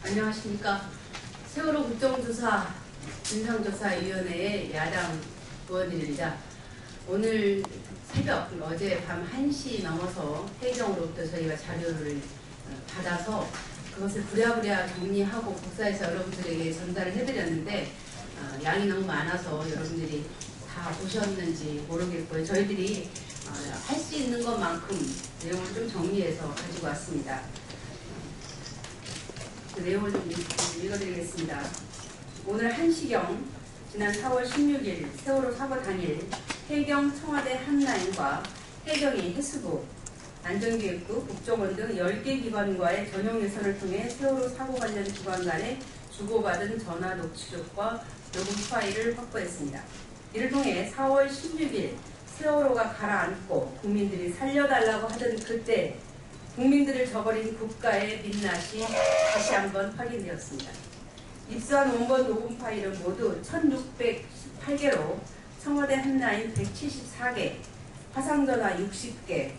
안녕하십니까. 세월호 국정조사 진상조사위원회의 야당 의원들입니다. 오늘 새벽, 어제 밤 1시 넘어서 해경으로부터 저희가 자료를 받아서 그것을 부랴부랴 정리하고 복사해서 여러분들에게 전달을 해드렸는데 양이 너무 많아서 여러분들이 다 보셨는지 모르겠고요. 저희들이 할 수 있는 것만큼 내용을 좀 정리해서 가지고 왔습니다. 그 내용을 좀 읽어드리겠습니다. 오늘 1시경 지난 4월 16일 세월호 사고 당일 해경 청와대 한라인과 해경이 해수부, 안전기획부, 국정원 등 10개 기관과의 전용 예선을 통해 세월호 사고 관련 기관 간에 주고받은 전화 녹취록과 녹음 파일을 확보했습니다. 이를 통해 4월 16일 세월호가 가라앉고 국민들이 살려달라고 하던 그때 국민들을 저버린 국가의 민낯이 다시 한번 확인되었습니다. 입수한 원본 녹음 파일은 모두 1618개로 청와대 한라인 174개, 화상전화 60개,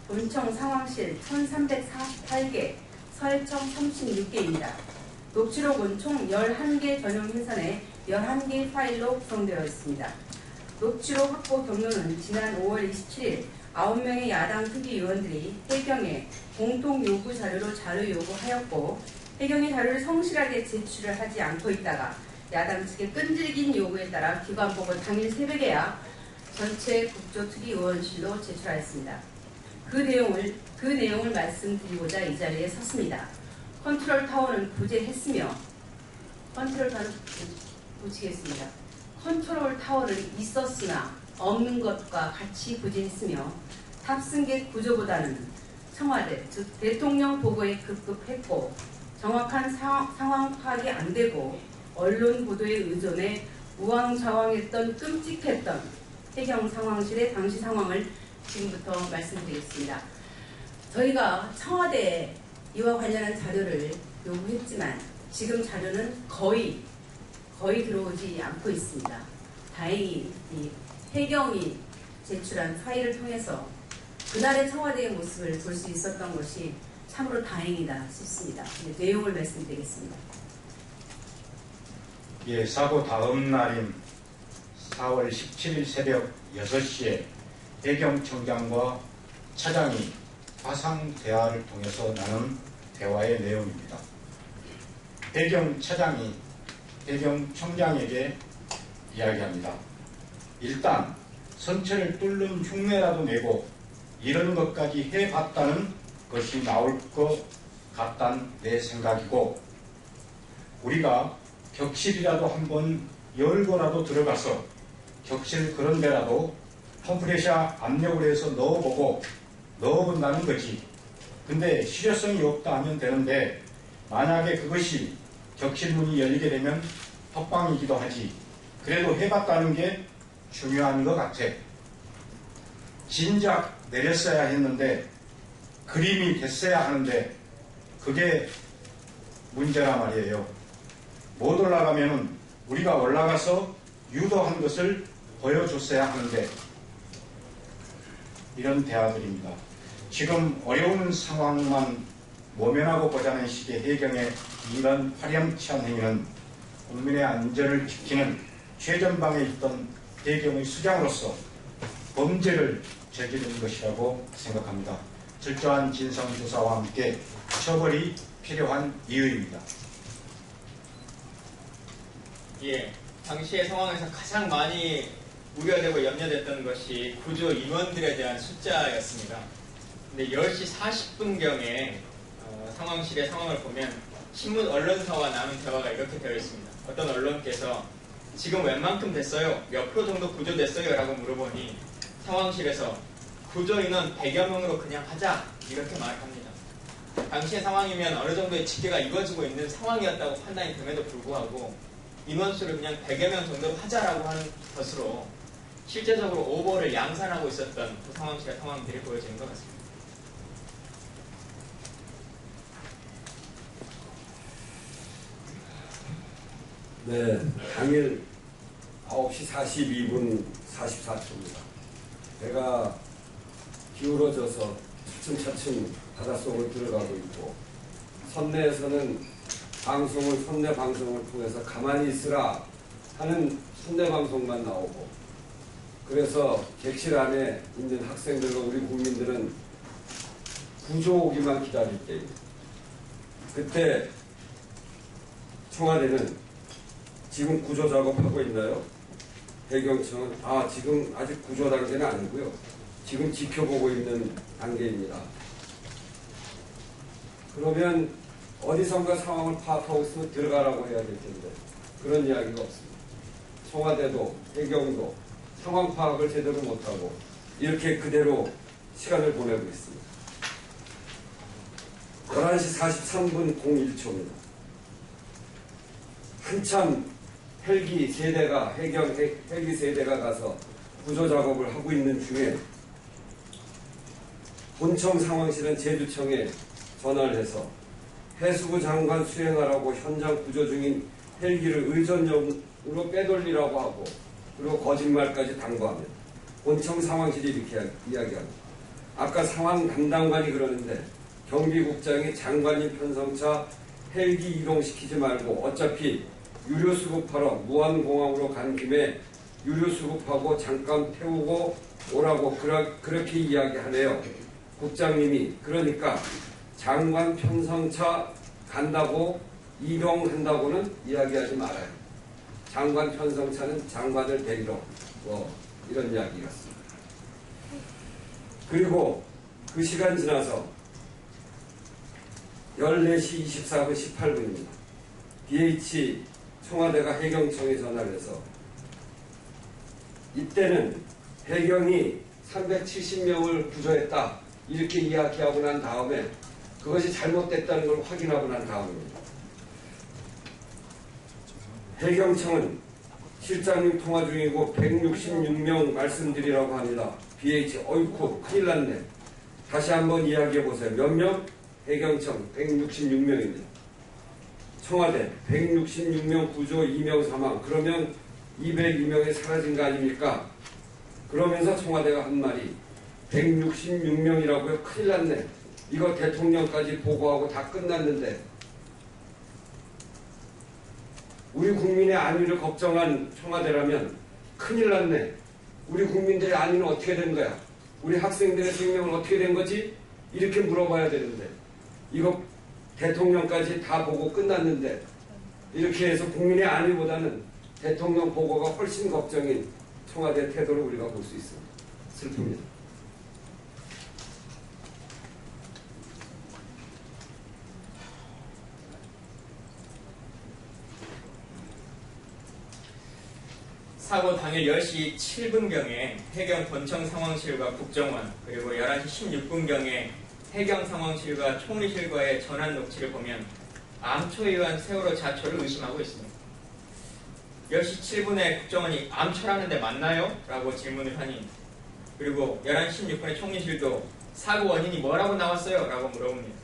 본청 상황실 1348개, 서해청 36개입니다. 녹취록은 총 11개 전용 회선에 11개 파일로 구성되어 있습니다. 녹취록 확보 경로는 지난 5월 27일 9명의 야당 특위위원들이 해경에 공통 요구 자료로 자료 요구하였고 해경이 자료를 성실하게 제출을 하지 않고 있다가 야당 측의 끈질긴 요구에 따라 기관 보고 당일 새벽에야 전체 국조특위의원실로 제출하였습니다. 그 내용을 말씀드리고자 이 자리에 섰습니다. 컨트롤 타워는 부재했으며 붙이겠습니다. 컨트롤 타워는 있었으나 없는 것과 같이 부재했으며 탑승객 구조보다는 청와대, 즉 대통령 보고에 급급했고 정확한 상황 파악이 안 되고 언론 보도에 의존해 우왕좌왕했던 끔찍했던 해경 상황실의 당시 상황을 지금부터 말씀드리겠습니다. 저희가 청와대에 이와 관련한 자료를 요구했지만 지금 자료는 거의 들어오지 않고 있습니다. 다행히 이 해경이 제출한 파일을 통해서 그날의 청와대의 모습을 볼 수 있었던 것이 참으로 다행이다 싶습니다. 내용을 말씀드리겠습니다. 예, 사고 다음 날인 4월 17일 새벽 6시에 해경청장과 차장이 화상 대화를 통해서 나눈 대화의 내용입니다. 해경차장이 해경청장에게 이야기합니다. 일단 선체를 뚫는 흉내라도 내고 이런 것까지 해봤다는 것이 나올 것 같단 내 생각이고 우리가 격실이라도 한번 열고라도 들어가서 격실 그런 데라도 컴프레셔 압력을 해서 넣어본다는 거지. 근데 실효성이 없다 하면 되는데 만약에 그것이 격실문이 열리게 되면 헛방이기도 하지. 그래도 해봤다는 게 중요한 것 같아. 진작 내렸어야 했는데 그림이 됐어야 하는데 그게 문제란 말이에요. 못 올라가면은 우리가 올라가서 유도한 것을 보여줬어야 하는데 이런 대화들입니다. 지금 어려운 상황만 모면하고 보자는 식의 해경의 이런 화렴치한 행위는 국민의 안전을 지키는 최전방에 있던 해경의 수장으로서 범죄를 저지른 것이라고 생각합니다. 철저한 진상조사와 함께 처벌이 필요한 이유입니다. 예, 당시의 상황에서 가장 많이 우려되고 염려됐던 것이 구조 인원들에 대한 숫자였습니다. 근데 10시 40분경에 상황실의 상황을 보면 신문 언론사와 나눈 대화가 이렇게 되어 있습니다. 어떤 언론께서 지금 웬만큼 됐어요? 몇 프로 정도 구조됐어요? 라고 물어보니 상황실에서 구조 인원 100여 명으로 그냥 하자 이렇게 말합니다. 당시의 상황이면 어느 정도의 집계가 이루어지고 있는 상황이었다고 판단이 됨에도 불구하고 인원수를 그냥 100여 명 정도로 하자라고 하는 것으로 실제적으로 오버를 양산하고 있었던 그 상황실의 상황들이 보여지는 것 같습니다. 네, 당일 9시 42분 44초입니다. 배가 기울어져서 차츰차츰 바닷속으로 들어가고 있고 선내에서는 방송을 선내 방송을 통해서 가만히 있으라 하는 선내 방송만 나오고, 그래서 객실 안에 있는 학생들과 우리 국민들은 구조 오기만 기다릴 때입니다. 그때 청와대는 지금 구조 작업하고 있나요? 해경청은 지금 아직 구조 단계는 아니고요. 지금 지켜보고 있는 단계입니다. 그러면 어디선가 상황을 파악하고 있으면 들어가라고 해야 될 텐데 그런 이야기가 없습니다. 청와대도 해경도 상황 파악을 제대로 못하고 이렇게 그대로 시간을 보내고 있습니다. 11시 43분 01초입니다. 한참 헬기 세대가 헬기 세대가 가서 구조 작업을 하고 있는 중에 본청 상황실은 제주청에 전화를 해서 해수부 장관 수행하라고 현장 구조 중인 헬기를 의전용으로 빼돌리라고 하고, 그리고 거짓말까지 당부합니다. 본청 상황실이 이렇게 이야기합니다. 아까 상황 담당관이 그러는데 경비국장이 장관님 편성차 헬기 이동시키지 말고 어차피 유료 수급하러 무안공항으로 간 김에 유료 수급하고 잠깐 태우고 오라고 그렇게 이야기하네요. 국장님이. 그러니까 장관 편성차 간다고 이동한다고는 이야기하지 말아요. 장관 편성차는 장관을 데리러 이런 이야기 같습니다. 그리고 그 시간 지나서 14시 24분 18분입니다. BH 청와대가 해경청에 전화를 해서 이때는 해경이 370명을 구조했다 이렇게 이야기하고 난 다음에 그것이 잘못됐다는 걸 확인하고 난 다음입니다. 해경청은 실장님 통화 중이고 166명 말씀드리라고 합니다. BH 어이쿠 큰일 났네. 다시 한번 이야기해 보세요. 몇 명? 해경청 166명입니다. 청와대 166명 구조 2명 사망. 그러면 202명이 사라진 거 아닙니까? 그러면서 청와대가 한 말이 166명이라고요? 큰일 났네. 이거 대통령까지 보고하고 다 끝났는데 우리 국민의 안위를 걱정한 청와대라면 큰일 났네. 우리 국민들의 안위는 어떻게 된 거야? 우리 학생들의 생명은 어떻게 된 거지? 이렇게 물어봐야 되는데 이거 대통령까지 다 보고 끝났는데 이렇게 해서 국민의 안위보다는 대통령 보고가 훨씬 걱정인 청와대 태도를 우리가 볼 수 있습니다. 슬픕니다. 사고 당일 10시 7분경에 해경 본청 상황실과 국정원, 그리고 11시 16분경에 해경 상황실과 총리실과의 전환 녹취를 보면 암초에 의한 세월호 자초를 의심하고 있습니다. 10시 7분에 국정원이 암초라는데 맞나요? 라고 질문을 하니, 그리고 11시 16분에 총리실도 사고 원인이 뭐라고 나왔어요? 라고 물어봅니다.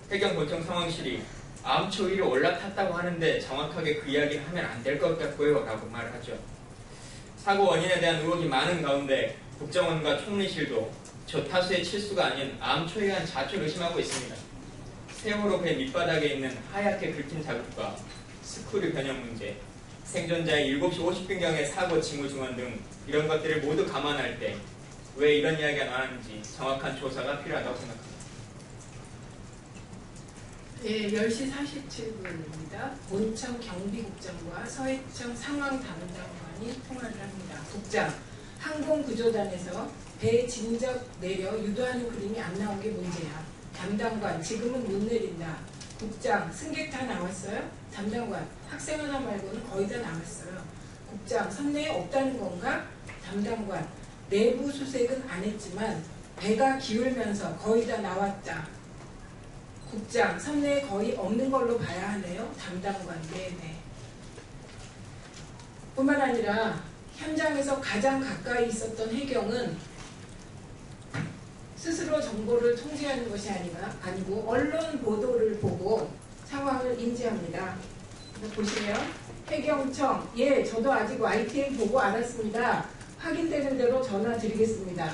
해경 본청 상황실이 암초 위로 올라탔다고 하는데 정확하게 그 이야기를 하면 안 될 것 같고요. 라고 말을 하죠. 사고 원인에 대한 의혹이 많은 가운데 국정원과 총리실도 조타수의 칠수가 아닌 암초에 의한 자초를 의심하고 있습니다. 세월호 배 밑바닥에 있는 하얗게 긁힌 자국과 스크류 변형 문제, 생존자의 7시 50분경의 사고 징후 증언 등 이런 것들을 모두 감안할 때 왜 이런 이야기가 나왔는지 정확한 조사가 필요하다고 생각합니다. 네, 10시 47분입니다. 본청 경비국장과 서해청 상황 담당관이 통화를 합니다. 국장, 항공구조단에서 배 진적 내려 유도하는 그림이 안 나온 게 문제야. 담당관, 지금은 못 내린다. 국장, 승객 다 나왔어요? 담당관, 학생 하나 말고는 거의 다 나왔어요. 국장, 선내에 없다는 건가? 담당관, 내부 수색은 안 했지만 배가 기울면서 거의 다 나왔다. 국장, 선내에 거의 없는 걸로 봐야 하네요. 담당관, 네네. 뿐만 아니라 현장에서 가장 가까이 있었던 해경은 스스로 정보를 통제하는 것이 아니고 언론 보도를 보고 상황을 인지합니다. 보시면 해경청, 예, 저도 아직 YTN 보고 알았습니다. 확인되는 대로 전화 드리겠습니다.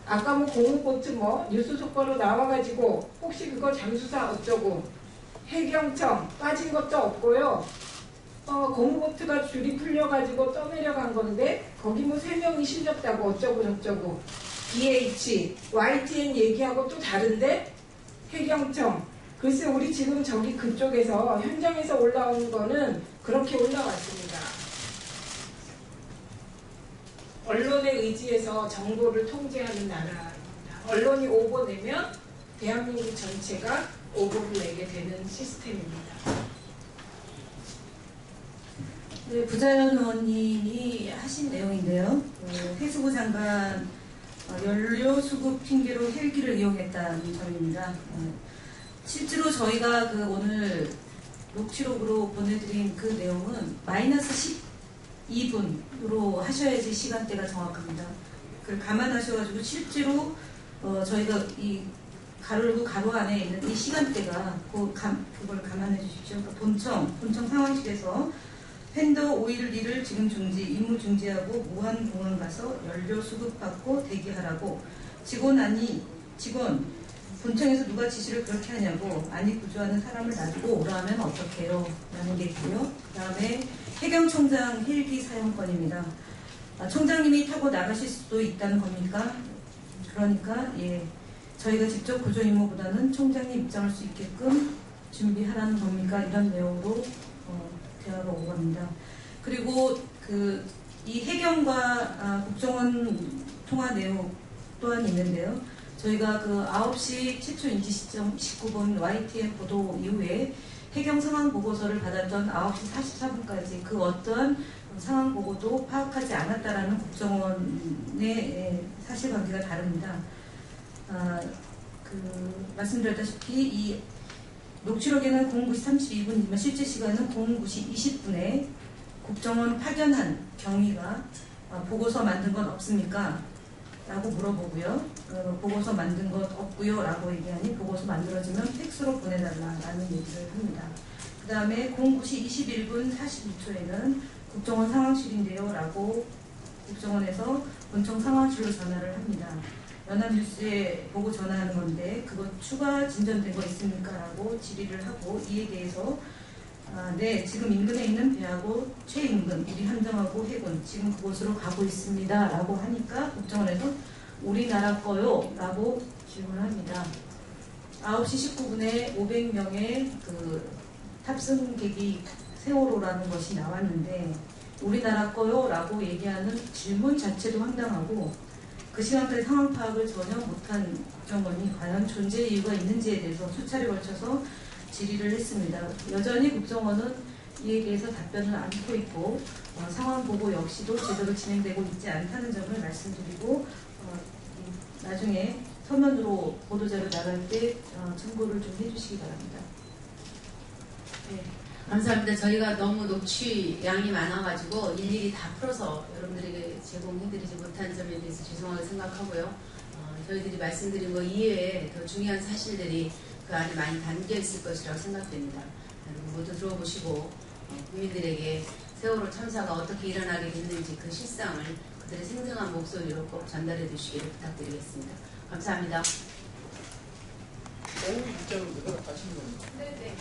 아까 고무보트 뉴스 속보로 나와가지고 혹시 그거 잠수사 어쩌고 해경청 빠진 것도 없고요. 고무보트가 줄이 풀려가지고 떠내려간 건데 거기 뭐 3명이 실렸다고 어쩌고 저쩌고 BH, YTN 얘기하고 또 다른데 해경청 글쎄 우리 지금 저기 그쪽에서 현장에서 올라온 거는 그렇게 올라왔습니다. 언론에 의지해서 정보를 통제하는 나라입니다. 언론이 오보 내면 대한민국 전체가 오보를 내게 되는 시스템입니다. 네, 부자연 의원님이 하신 내용인데요. 해수부 장관 연료 수급 핑계로 헬기를 이용했다는 점입니다. 실제로 저희가 오늘 녹취록으로 보내드린 그 내용은 마이너스 12분으로 하셔야지 시간대가 정확합니다. 그걸 감안하셔가지고 실제로 저희가 이 가로 안에 있는 이 시간대가 그걸 감안해 주십시오. 그러니까 본청 상황실에서 팬더 오일1을 지금 임무 중지하고 무한공항 가서 연료 수급받고 대기하라고 직원 본청에서 누가 지시를 그렇게 하냐고 안이 구조하는 사람을 놔두고 오라 하면 어떡해요? 라는 게 있고요. 그 다음에 해경청장 헬기 사용권입니다. 청장님이 타고 나가실 수도 있다는 겁니까? 그러니까 저희가 직접 구조 임무보다는 총장님 입장할 수 있게끔 준비하라는 겁니까? 이런 내용으로 대화가 오고 갑니다. 그리고 이 해경과 국정원 통화 내용 또한 있는데요. 저희가 9시 최초 인지 시점 19분 YTN 보도 이후에 해경 상황 보고서를 받았던 9시 44분까지 그 어떠한 상황 보고도 파악하지 않았다라는 국정원의 사실관계가 다릅니다. 말씀드렸다시피 이 녹취록에는 09시 32분이지만 실제 시간은 09시 20분에 국정원 파견한 경위가 보고서 만든 건 없습니까? 라고 물어보고요. 보고서 만든 것 없고요 라고 얘기하니 보고서 만들어지면 팩스로 보내달라는 얘기를 합니다. 그 다음에 09시 21분 42초에는 국정원 상황실인데요 라고 국정원에서 본청 상황실로 전화를 합니다. 연합뉴스에 보고 전화하는 건데 그거 추가 진전된 거 있습니까? 라고 질의를 하고 이에 대해서 네, 지금 인근에 있는 배하고 최인근, 우리 함정하고 해군 지금 그곳으로 가고 있습니다. 라고 하니까 국정원에서 우리나라 거요? 라고 질문합니다. 9시 19분에 500명의 탑승객이 세월호라는 것이 나왔는데 우리나라 거요? 라고 얘기하는 질문 자체도 황당하고 그 시간까지 상황 파악을 전혀 못한 국정원이 과연 존재 이유가 있는지에 대해서 수차례 걸쳐서 질의를 했습니다. 여전히 국정원은 이에 대해서 답변을 않고 있고 상황 보고 역시도 제대로 진행되고 있지 않다는 점을 말씀드리고 나중에 서면으로 보도자료 나갈 때 참고를 좀 해주시기 바랍니다. 네, 감사합니다. 저희가 너무 녹취 양이 많아가지고 일일이 다 풀어서 여러분들에게 제공해드리지 못한 점에 대해서 죄송하게 생각하고요. 저희들이 말씀드린 거 이외에 더 중요한 사실들이 그 안에 많이 담겨 있을 것이라고 생각됩니다. 여러분 모두 들어보시고 국민들에게 세월호 참사가 어떻게 일어나게 됐는지 그 실상을 그들의 생생한 목소리로 꼭 전달해 주시기를 부탁드리겠습니다. 감사합니다. 문자로 다시는 겁니다. 네네.